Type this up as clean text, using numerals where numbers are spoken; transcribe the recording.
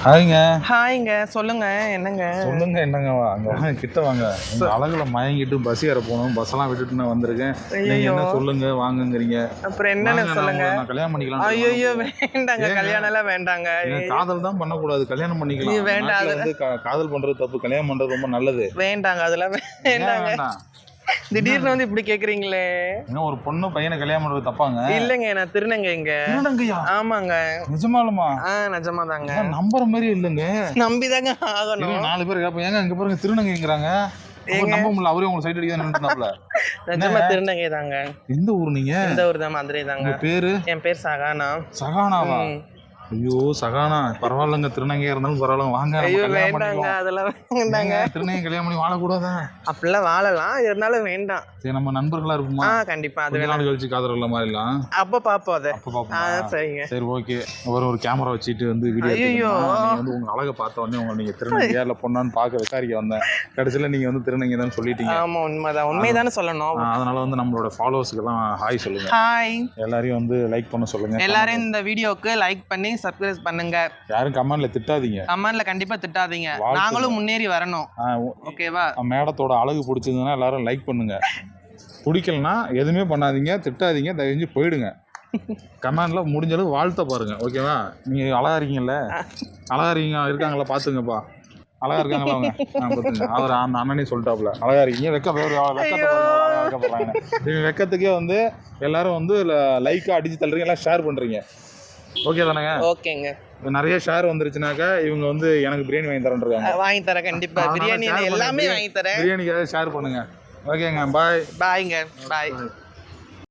ஹாய்ங்க. ஹாய்ங்க. சொல்லுங்க. என்னங்க? சொல்லுங்க என்னங்க? அங்க வாங்க, கிட்ட வாங்க. உங்க அழகுல மயங்கிட்டு பஸ் ஏற போகணும். பஸ்ஸெல்லாம் விட்டுட்டு நான் வந்திருக்கேன். நீங்க என்ன சொல்லுங்க வாங்கங்கிறீங்க. அப்புறம் என்னன்னு சொல்லுங்க. நான் கல்யாணம் பண்ணிக்கலாம். ஐயோ வேண்டாங்க, கல்யாணம் எல்லாம் வேண்டாங்க. காதல் தான் பண்ணக்கூடாது, கல்யாணம் பண்ணிக்கலாம். வேண்டாம், வந்து காதல் பண்றது தப்பு, கல்யாணம் பண்றது ரொம்ப நல்லது. வேண்டாங்க, அதெல்லாம் வேண்டாங்க. திடீர்னு வந்து இப்படி கேக்குறீங்களே. ஒரு பொண்ணு பையனை கல்யாணம் பண்றது தப்பாங்க? இல்லங்க, நான் திருநங்கை. இங்க திருநங்கையா? ஆமாங்க. நிஜமாலுமா? நிஜமாதாங்க. நம்புற மாதிரி இல்லங்க. நம்பிதாங்க ஆகணும். 4 பேர் கேட்போம், ஏங்க இங்க பாருங்க திருநங்கைங்கிறாங்க. நம்ப முடியல, அவரே உங்க சைடு அடிக்க நின்னுட்டாப்ல. நிஜமா திருநங்கை தாங்க. எந்த ஊர் நீங்க? இந்த ஊர் தான், மதுரை தாங்க. பேரு? என் பேர் சகானா. சகானாவா? ஐயோ சகானா, பரவாயில்லங்க, திருநங்கையா இருந்தாலும் பரவாயில்ல, வாங்க. ஐயோ வேண்டாங்க, அதெல்லாம் வேண்டாங்க. திருநங்கை கல்யாணம் பண்ணி வாழக்கூடாதா? அப்படிலாம் வாழலாம், இருந்தாலும் வேண்டாம். சரி, நம்ம நண்பர்களா இருப்போமா? கண்டிப்பா. அது நாள் கழிச்சு காதல் மாதிரிலாம் அப்ப பாப்போம். அதை அப்ப பாப்போம். சரிங்க. சரி, ஓகே. ஒரு கேமரா வச்சுட்டு வந்து வீடியோ வந்து உங்க அழகை பார்த்த உடனே உங்க நீங்க திருநங்கையா இல்ல பொண்ணான்னு பார்க்க விசாரிக்க வந்தேன். கடைசியில நீங்க வந்து திருநங்கை தான் சொல்லிட்டீங்க. ஆமா, உண்மைதான். உண்மைதானே சொல்லணும். அதனால வந்து நம்மளோட ஃபாலோவர்ஸ்க்கு எல்லாம் ஹாய் சொல்லுங்க. ஹாய். எல்லாரையும் வந்து லைக் பண்ண சொல்லுங்க. எல்லாரும் இந்த வீடியோக்கு லைக் பண்ணி சப்ஸ்கிரைப் பண்ணுங்க. யாரும் கமெண்ட்ல திட்டாதீங்க. கமெண்ட்ல கண்டிப்பா திட்டாதீங்க. நாங்களும் முன்னேறி வரணும். ஓகேவா? மேடத்தோட அழகு பிடிச்சதுன்னா எல்லாரும் லைக் பண்ணுங்க. பிடிக்கலனா எதுவுமே பண்ணாதீங்க, திட்டாதீங்க, தயவு செஞ்சு போயிடுங்க. கமெண்ட்ல முடிஞ்ச அளவு வாழ்த்த பாருங்க. ஓகேவா? நீங்க அழகா இருக்கீங்கல்ல, அழகா இருக்கீங்க இருக்காங்களா பாத்துங்கப்பா. அழகா இருக்காங்களா அவங்க? அவர் அந்த அண்ணனே சொல்லிட்டாப்ல, அழகா இருக்கீங்க. வெக்கத்துக்கே வந்து எல்லாரும் வந்து லைக்கா அடிச்சு தள்ளுறீங்க, எல்லாம் ஷேர் பண்றீங்க. ஓகே தானங்க? ஓகேங்க. நிறைய ஷேர் வந்துருச்சுனாக்கா இவங்க வந்து எனக்கு பிரியாணி வாங்கி தரேன்றாங்க. வாங்கி தரேன் கண்டிப்பா. பிரியாணி எல்லாமே வாங்கி தரேன். பிரியாணிக்காக ஷேர் பண்ணுங்க. ஓகேங்க, பாய். பாய்ங்க, பாய்.